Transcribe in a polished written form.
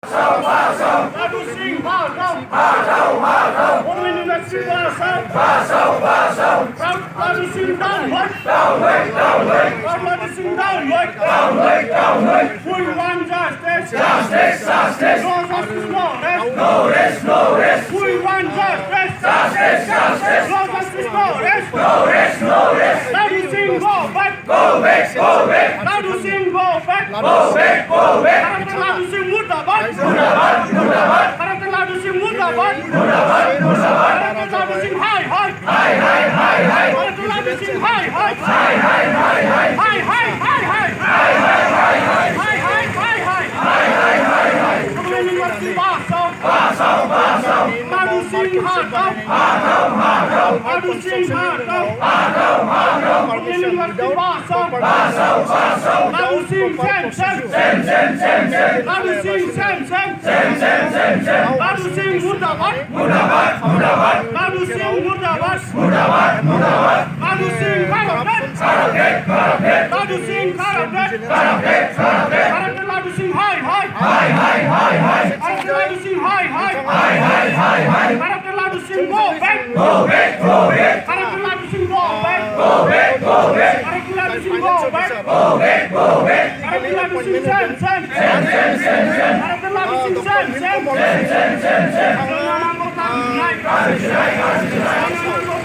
Lalu sing What do we do next to Lalu sing downward. Lalu sing downward. We want justice. No justice, no rest. We want justice. No justice, no rest. Lalu sing go back. Lalu sing go back. Lalu sing murtabad. Lalu sing murtabad. Lalu sing hi. Lalu sing hi. Lalu sing hadap. Lalu sing hadap. Lalu sing sem. Lalu sing sem. Lalu sing murtabad. Lalu sing murtabad. Lalu sing karabet. Lalu sing karabet. Lalu sing hi. Lalu sing hi. Lalu sing go back. Lalu sing go back. Lalu sing go back. Lalu sing sem. Lalu sing sem.